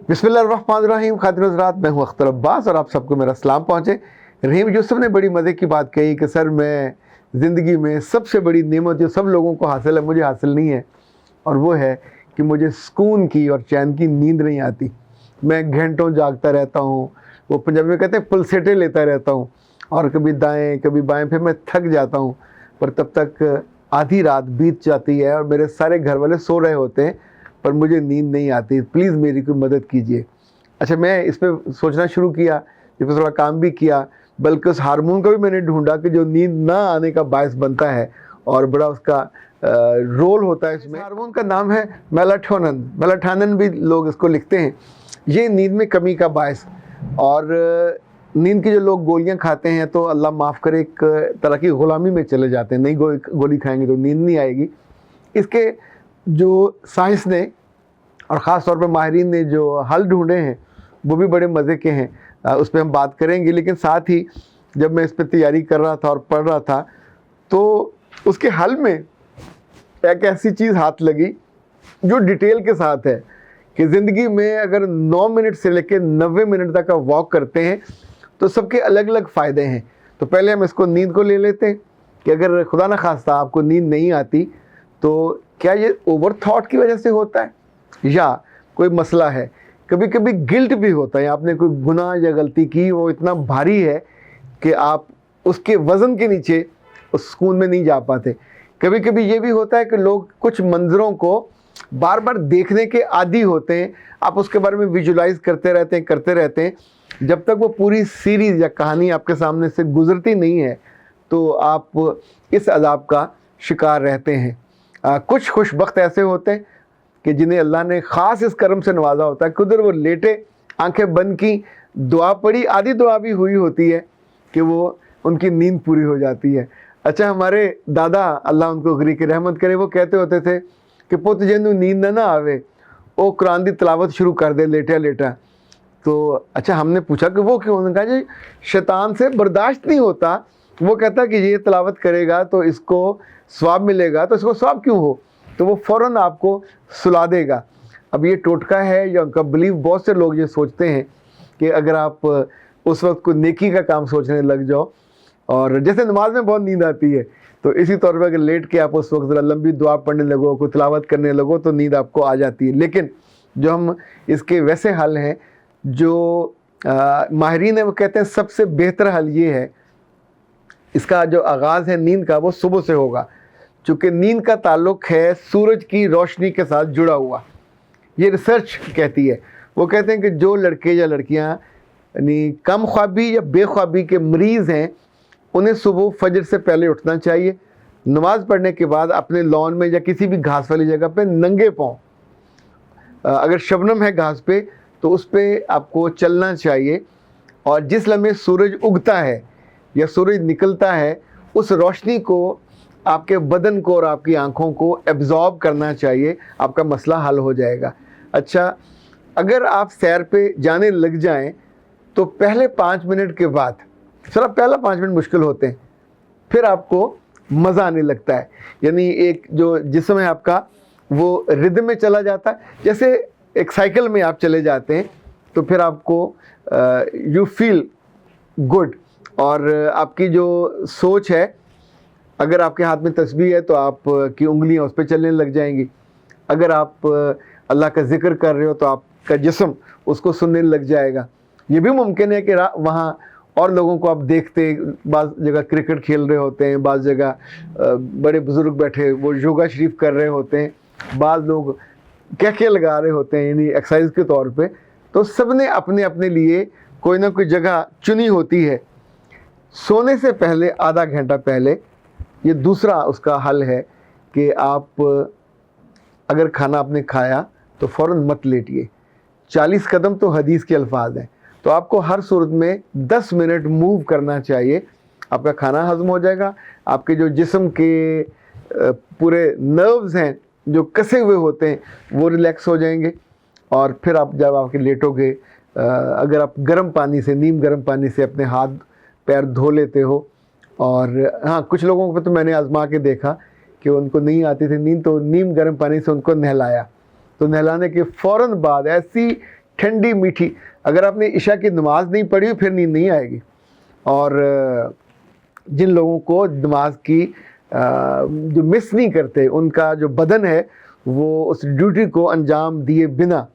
बिस्मिल्लाहिर्रहमानिर्रहीम। खातिन हज़रात, मैं हूँ अख्तर अब्बास और आप सबको मेरा सलाम पहुँचे। रहीम यूसुफ ने बड़ी मज़े की बात कही कि सर मैं ज़िंदगी में सबसे बड़ी नेमत जो सब लोगों को हासिल है मुझे हासिल नहीं है, और वो है कि मुझे सुकून की और चैन की नींद नहीं आती। मैं घंटों जागता रहता हूँ, वो पंजाबी में कहते हैं पलसेटे लेता रहता हूँ, और कभी दाएँ कभी बाएँ, फिर मैं थक जाता हूँ। पर तब तक आधी रात बीत जाती है और मेरे सारे घर वाले सो रहे होते हैं, पर मुझे नींद नहीं आती। प्लीज़ मेरी कोई मदद कीजिए। अच्छा, मैं इस पर सोचना शुरू किया, इस पर थोड़ा काम भी किया, बल्कि उस हार्मोन का भी मैंने ढूंढा कि जो नींद ना आने का बायस बनता है और बड़ा उसका रोल होता है इसमें। हार्मोन का नाम है मेलाटोनिन। मेलाटोनिन भी लोग इसको लिखते हैं। ये नींद में कमी का बायस, और नींद की जो लोग गोलियां खाते हैं तो अल्लाह माफ़ करे एक तरह की ग़ुलामी में चले जाते हैं। नहीं गोली खाएंगे तो नींद नहीं आएगी। इसके जो साइंस ने और ख़ास तौर पे माहिरीन ने जो हल ढूंढे हैं वो भी बड़े मज़े के हैं, उस पर हम बात करेंगे। लेकिन साथ ही जब मैं इस पर तैयारी कर रहा था और पढ़ रहा था तो उसके हल में एक ऐसी चीज़ हाथ लगी जो डिटेल के साथ है कि ज़िंदगी में अगर 9 मिनट से लेकर 90 मिनट तक का वॉक करते हैं तो सबके अलग अलग फ़ायदे हैं। तो पहले हम इसको नींद को ले लेते हैं कि अगर खुदा न खास्ता आपको नींद नहीं आती तो क्या ये ओवर थॉट की वजह से होता है या कोई मसला है। कभी कभी गिल्ट भी होता है, आपने कोई गुनाह या गलती की, वो इतना भारी है कि आप उसके वज़न के नीचे उस सुकून में नहीं जा पाते। कभी कभी ये भी होता है कि लोग कुछ मंजरों को बार बार देखने के आदी होते हैं, आप उसके बारे में विजुलाइज करते रहते हैं जब तक वो पूरी सीरीज़ या कहानी आपके सामने से गुजरती नहीं है तो आप इस अज़ाब का शिकार रहते हैं। कुछ खुशबख्त ऐसे होते हैं कि जिन्हें अल्लाह ने ख़ास इस करम से नवाजा होता है कि उधर वो लेटे, आंखें बंद की, दुआ पड़ी, आधी दुआ भी हुई होती है कि वो उनकी नींद पूरी हो जाती है। अच्छा, हमारे दादा अल्लाह उनको गरीक रहमत करे, वो कहते होते थे कि पुत जिन्नू नींद ना आवे वो कुरान की तिलावत शुरू कर दे लेटा लेटा। तो अच्छा, हमने पूछा कि वो क्यों? उन्होंने कहा जी शैतान से बर्दाश्त नहीं होता, वो कहता कि ये तिलावत करेगा तो इसको सवाब मिलेगा, तो इसको सवाब क्यों हो, तो वो फ़ौरन आपको सुला देगा। अब ये टोटका है या उनका बिलीव। बहुत से लोग ये सोचते हैं कि अगर आप उस वक्त कोई नेकी का काम सोचने लग जाओ, और जैसे नमाज में बहुत नींद आती है तो इसी तौर पर अगर लेट के आप उस वक्त ज़रा लंबी दुआ पढ़ने लगो, कोई तिलावत करने लगो तो नींद आपको आ जाती है। लेकिन जो हम इसके वैसे हल हैं जो माहिरीन है वो कहते हैं सबसे बेहतर हल ये है, इसका जो आगाज़ है नींद का वो सुबह से होगा, चूँकि नींद का ताल्लुक़ है सूरज की रोशनी के साथ जुड़ा हुआ। ये रिसर्च कहती है। वो कहते हैं कि जो लड़के या लड़कियां यानी कम ख्वाबी या बेख्वाबी के मरीज़ हैं उन्हें सुबह फजर से पहले उठना चाहिए। नमाज़ पढ़ने के बाद अपने लॉन में या किसी भी घास वाली जगह पे नंगे पाँव, अगर शबनम है घास पे तो उस पर आपको चलना चाहिए, और जिस लम्हे सूरज उगता है या सूरज निकलता है उस रोशनी को आपके बदन को और आपकी आंखों को एब्जॉर्ब करना चाहिए, आपका मसला हल हो जाएगा। अच्छा, अगर आप सैर पे जाने लग जाएं तो पहले 5 मिनट के बाद, चलो पहला 5 मिनट मुश्किल होते हैं, फिर आपको मज़ा आने लगता है। यानी एक जो जिस्म है आपका वो रिदम में चला जाता है। जैसे एक साइकिल में आप चले जाते हैं तो फिर आपको यू फील गुड, और आपकी जो सोच है, अगर आपके हाथ में तस्बीह है तो आपकी उंगलियां उस पर चलने लग जाएंगी। अगर आप अल्लाह का जिक्र कर रहे हो तो आपका जिस्म उसको सुनने लग जाएगा। ये भी मुमकिन है कि वहाँ और लोगों को आप देखते, बाज़ जगह क्रिकेट खेल रहे होते हैं, बाज़ जगह बड़े बुज़ुर्ग बैठे वो योगा शरीफ कर रहे होते हैं, बाज़ लोग कहके लगा रहे होते हैं यानी एक्सरसाइज के तौर पे। तो सब ने अपने अपने लिए कोई ना कोई जगह चुनी होती है। सोने से पहले आधा घंटा पहले, ये दूसरा उसका हल है कि आप अगर खाना आपने खाया तो फ़ौरन मत लेटिए। 40 कदम तो हदीस के अल्फाज हैं, तो आपको हर सूरत में 10 मिनट मूव करना चाहिए। आपका खाना हज़म हो जाएगा, आपके जो जिस्म के पूरे नर्व्स हैं जो कसे हुए होते हैं वो रिलैक्स हो जाएंगे, और फिर आप जब आपके लेटोगे, अगर आप गर्म पानी से, नीम गर्म पानी से अपने हाथ पैर धो लेते हो, और हाँ कुछ लोगों को तो मैंने आजमा के देखा कि उनको नहीं आती थी नींद, तो नीम गर्म पानी से उनको नहलाया, तो नहलाने के फ़ौरन बाद ऐसी ठंडी मीठी। अगर आपने इशा की नमाज नहीं पढ़ी फिर नींद नहीं आएगी। और जिन लोगों को नमाज की जो मिस नहीं करते, उनका जो बदन है वो उस ड्यूटी को अंजाम दिए बिना,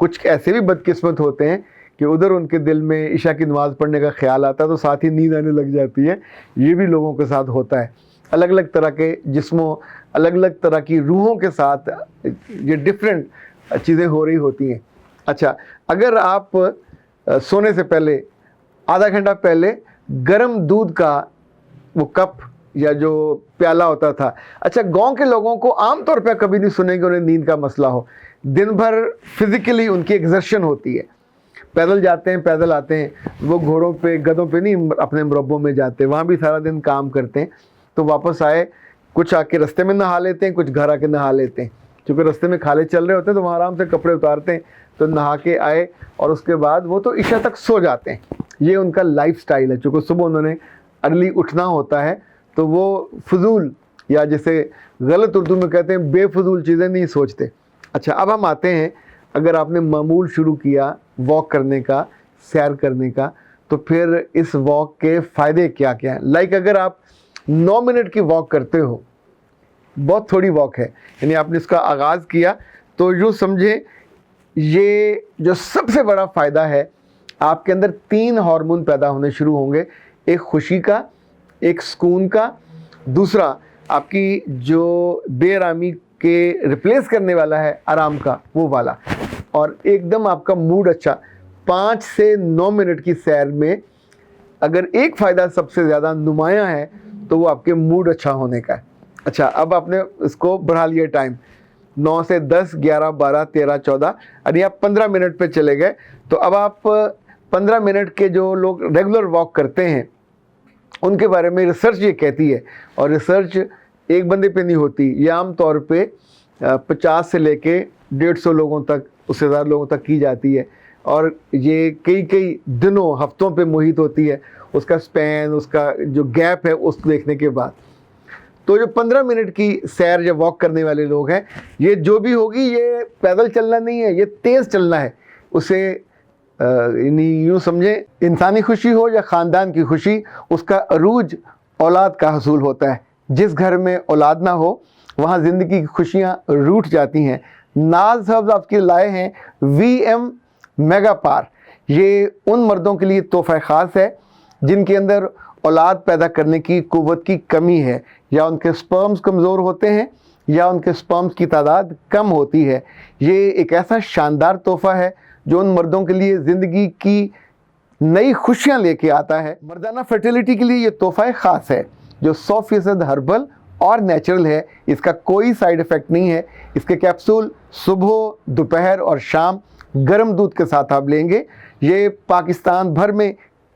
कुछ ऐसे भी बदकिस्मत होते हैं कि उधर उनके दिल में इशा की नमाज़ पढ़ने का ख्याल आता है तो साथ ही नींद आने लग जाती है। ये भी लोगों के साथ होता है। अलग अलग तरह के जिस्मों, अलग अलग तरह की रूहों के साथ ये डिफरेंट चीज़ें हो रही होती हैं। अच्छा, अगर आप सोने से पहले आधा घंटा पहले गर्म दूध का वो कप या जो प्याला होता था, अच्छा गांव के लोगों को आम तौर पे कभी नहीं सुनेंगे उन्हें नींद का मसला हो। दिन भर फिजिकली उनकी एक्सर्शन होती है, पैदल जाते हैं, पैदल आते हैं, वो घोड़ों पे गधों पे नहीं अपने मुरब्बों में जाते, वहाँ भी सारा दिन काम करते हैं। तो वापस आए, कुछ आके रास्ते में नहा लेते हैं, कुछ घर आके नहा लेते हैं। क्योंकि रास्ते में खाले चल रहे होते हैं तो वहाँ आराम से कपड़े उतारते हैं, तो नहा के आए और उसके बाद वो तो इशा तक सो जाते हैं। ये उनका लाइफ स्टाइल है। चूँकि सुबह उन्होंने अर्ली उठना होता है तो वो फजूल, या जैसे गलत उर्दू में कहते हैं बेफजूल चीज़ें नहीं सोचते। अच्छा, अब हम आते हैं, अगर आपने मामूल शुरू किया वॉक करने का, सैर करने का, तो फिर इस वॉक के फ़ायदे क्या क्या हैं। लाइक अगर आप 9 मिनट की वॉक करते हो, बहुत थोड़ी वॉक है, यानी आपने इसका आगाज़ किया, तो यूँ समझें ये जो सबसे बड़ा फ़ायदा है, आपके अंदर 3 हार्मोन पैदा होने शुरू होंगे। एक खुशी का, एक सुकून का, दूसरा आपकी जो बेआरामी के रिप्लेस करने वाला है आराम का, वो वाला, और एकदम आपका मूड अच्छा। 5 से 9 मिनट की सैर में अगर एक फ़ायदा सबसे ज़्यादा नुमायाँ है तो वो आपके मूड अच्छा होने का है। अच्छा, अब आपने इसको बढ़ा लिया टाइम, 9 से 10, 11, 12, 13, 14, अरे आप 15 मिनट पे चले गए। तो अब आप 15 मिनट के जो लोग रेगुलर वॉक करते हैं उनके बारे में रिसर्च ये कहती है, और रिसर्च एक बंदे पे नहीं होती, ये आम तौर पे 50 से लेके 150 लोगों तक, उससे ज़्यादा लोगों तक की जाती है, और ये कई कई दिनों, हफ्तों पे मुहित होती है। उसका स्पैन, उसका जो गैप है उसको देखने के बाद, तो जो 15 मिनट की सैर या वॉक करने वाले लोग हैं, ये जो भी होगी ये पैदल चलना नहीं है, ये तेज़ चलना है। उसे यूँ समझें, इंसानी खुशी हो या ख़ानदान की खुशी, उसका अरूज औलाद का हसूल होता है। जिस घर में औलाद ना हो वहाँ ज़िंदगी की खुशियाँ रूठ जाती हैं। नाज हब्स आपके लाए हैं VM मेगा पार। ये उन मर्दों के लिए तोहफ़ा ख़ास है जिनके अंदर औलाद पैदा करने की क़ुव्वत की कमी है, या उनके स्पर्म्स कमज़ोर होते हैं, या उनके स्पर्म्स की तादाद कम होती है। ये एक ऐसा शानदार तोहफ़ा है जो उन मर्दों के लिए ज़िंदगी की नई खुशियाँ लेके आता है। मर्दाना फर्टिलिटी के लिए ये तोहफ़ा ख़ास है जो 100% हर्बल और नेचुरल है। इसका कोई साइड इफ़ेक्ट नहीं है। इसके कैप्सूल सुबह, दोपहर और शाम गर्म दूध के साथ आप लेंगे। ये पाकिस्तान भर में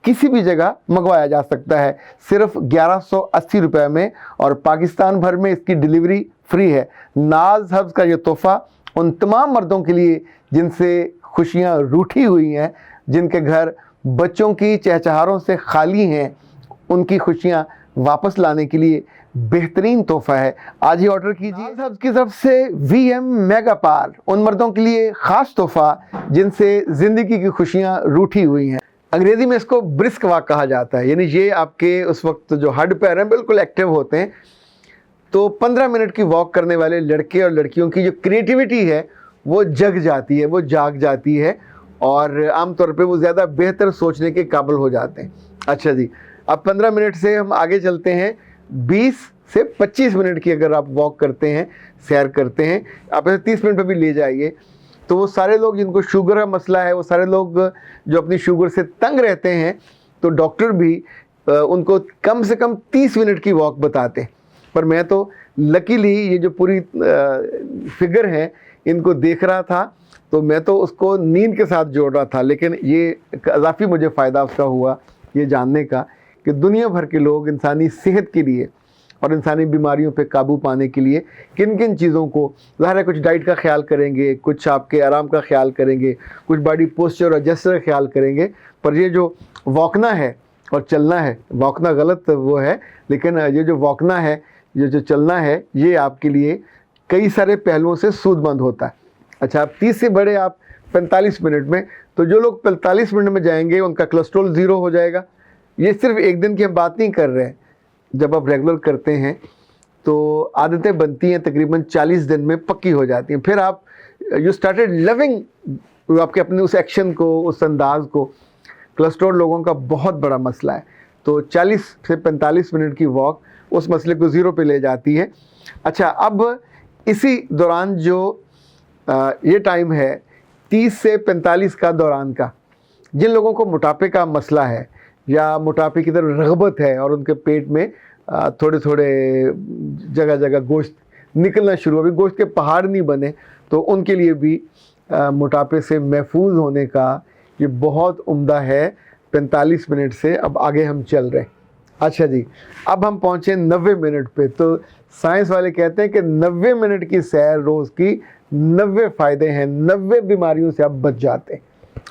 किसी भी जगह मंगवाया जा सकता है, सिर्फ 1180 रुपये में, और पाकिस्तान भर में इसकी डिलीवरी फ्री है। नाज हब्स का ये तोहफ़ा उन तमाम मर्दों के लिए जिनसे खुशियाँ रूठी हुई हैं, जिनके घर बच्चों की चहचहारों से खाली हैं, उनकी खुशियाँ वापस लाने के लिए बेहतरीन तोहफ़ा है। आज ही ऑर्डर कीजिए। नाज हब्स की तरफ से VM मेगा पार, उन मर्दों के लिए ख़ास तोहफ़ा जिनसे ज़िंदगी की खुशियाँ रूठी हुई हैं। अंग्रेज़ी में इसको ब्रिस्क वॉक कहा जाता है, यानी ये आपके उस वक्त जो हड्ड पैर हैं बिल्कुल एक्टिव होते हैं। तो 15 मिनट की वॉक करने वाले लड़के और लड़कियों की जो क्रिएटिविटी है वो जग जाती है, वो जाग जाती है, और आमतौर पे वो ज़्यादा बेहतर सोचने के काबिल हो जाते हैं। अच्छा जी, अब 15 मिनट से हम आगे चलते हैं। 20 से 25 मिनट की अगर आप वॉक करते हैं, सैर करते हैं, आप ऐसे 30 मिनट पे भी ले जाइए, तो वो सारे लोग जिनको शुगर का मसला है, वो सारे लोग जो अपनी शुगर से तंग रहते हैं, तो डॉक्टर भी उनको कम से कम 30 मिनट की वॉक बताते हैं। पर मैं तो लकीली ये जो पूरी फिगर है इनको देख रहा था, तो मैं तो उसको नींद के साथ जोड़ रहा था, लेकिन ये इजाफी मुझे फ़ायदा उसका हुआ ये जानने का कि दुनिया भर के लोग इंसानी सेहत के लिए और इंसानी बीमारियों पे काबू पाने के लिए किन किन चीज़ों को, ज़ाहिर है कुछ डाइट का ख्याल करेंगे, कुछ आपके आराम का ख्याल करेंगे, कुछ बॉडी पोस्चर और जेस्चर का ख्याल करेंगे, पर ये जो वॉकना है और चलना है, वॉकना गलत वो है, लेकिन ये जो वॉकना है, ये जो चलना है, ये आपके लिए कई सारे पहलुओं से सूदमंद होता है। अच्छा, आप 30 से बड़े आप 45 मिनट में। तो जो लोग 45 मिनट में जाएंगे उनका कोलेस्ट्रॉल ज़ीरो हो जाएगा। ये सिर्फ एक दिन की हम बात नहीं कर रहे हैं, जब आप रेगुलर करते हैं तो आदतें बनती हैं, तकरीबन 40 दिन में पक्की हो जाती हैं। फिर आप यू स्टार्टेड लविंग आपके अपने उस एक्शन को, उस अंदाज को। कोलेस्ट्रॉल लोगों का बहुत बड़ा मसला है, तो 40 से 45 मिनट की वॉक उस मसले को ज़ीरो पे ले जाती है। अच्छा, अब इसी दौरान जो ये टाइम है 30 से 45 का दौरान का, जिन लोगों को मोटापे का मसला है या मोटापे की तरफ रग़बत है और उनके पेट में थोड़े थोड़े जगह जगह गोश्त निकलना शुरू, अभी गोश्त के पहाड़ नहीं बने, तो उनके लिए भी मोटापे से महफूज होने का ये बहुत उम्दा है 45 मिनट से। अब आगे हम चल रहे हैं। अच्छा जी, अब हम पहुँचे 90 मिनट पे। तो साइंस वाले कहते हैं कि 90 मिनट की सैर रोज़ की 90 फ़ायदे हैं, 90 बीमारियों से आप बच जाते हैं।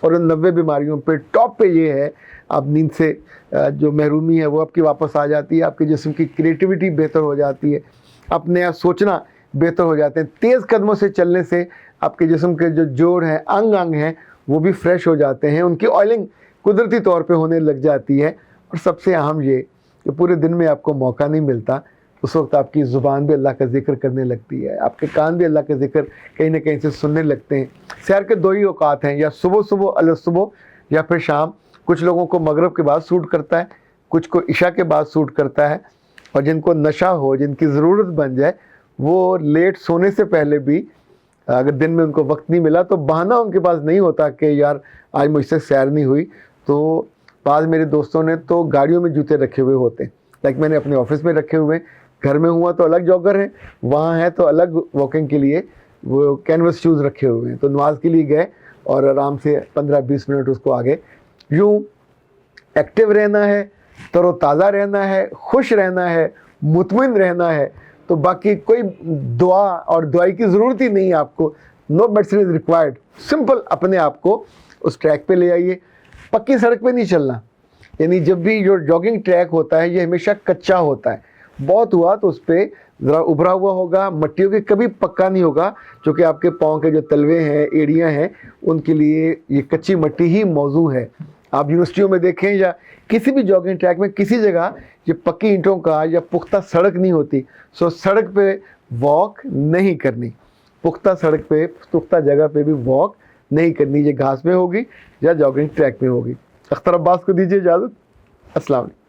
और उन 90 बीमारियों पे टॉप पे ये है, आप नींद से जो महरूमी है वो आपकी वापस आ जाती है, आपके जिस्म की क्रिएटिविटी बेहतर हो जाती है, अपने आप सोचना बेहतर हो जाते हैं। तेज़ कदमों से चलने से आपके जिस्म के जो जोड़ हैं, अंग अंग हैं, वो भी फ्रेश हो जाते हैं, उनकी ऑयलिंग कुदरती तौर पे होने लग जाती है। और सबसे अहम ये कि पूरे दिन में आपको मौका नहीं मिलता, उस वक्त आपकी ज़ुबान भी अल्लाह का ज़िक्र करने लगती है, आपके कान भी अल्लाह का ज़िक्र कहीं ना कहीं से सुनने लगते हैं। सैर के दो ही औकात हैं, या सुबह सुबह अलसुबह या फिर शाम। कुछ लोगों को मगरिब के बाद सूट करता है, कुछ को इशा के बाद सूट करता है, और जिनको नशा हो, जिनकी ज़रूरत बन जाए, वो लेट सोने से पहले भी अगर दिन में उनको वक्त नहीं मिला तो बहाना उनके पास नहीं होता कि यार आज मुझसे सैर नहीं हुई। तो बाद मेरे दोस्तों ने तो गाड़ियों में जूते रखे हुए होते हैं, लाइक मैंने अपने ऑफिस में रखे हुए हैं, घर में हुआ तो अलग जॉगर है, वहाँ है तो अलग वॉकिंग के लिए वो कैनवस शूज़ रखे हुए हैं। तो नमाज के लिए गए और आराम से 15-20 मिनट उसको आगे। यूँ एक्टिव रहना है, तरोताज़ा रहना है, खुश रहना है, मुतमिन रहना है, तो बाकी कोई दुआ और दुआई की ज़रूरत ही नहीं है आपको। No medicine is required. Simple अपने आप को उस ट्रैक पे ले आइए। पक्की सड़क पे नहीं चलना, यानी जब भी जो जॉगिंग ट्रैक होता है ये हमेशा कच्चा होता है, बहुत हुआ तो उस पर ज़रा उभरा हुआ होगा, मट्टी होगी, कभी पक्का नहीं होगा, क्योंकि आपके पाँव के जो तलवे हैं, एड़ियाँ हैं, उनके लिए ये कच्ची मट्टी ही मौजू है। आप यूनिवर्सिटियों में देखें या किसी भी जॉगिंग ट्रैक में किसी जगह ये पक्की ईंटों का या पुख्ता सड़क नहीं होती। सो सड़क पे वॉक नहीं करनी, पुख्ता सड़क पे, पुख्ता जगह पे भी वॉक नहीं करनी। ये घास में होगी या जॉगिंग ट्रैक में होगी। अख्तर अब्बास को दीजिए इजाज़त। अस्सलाम वालेकुम।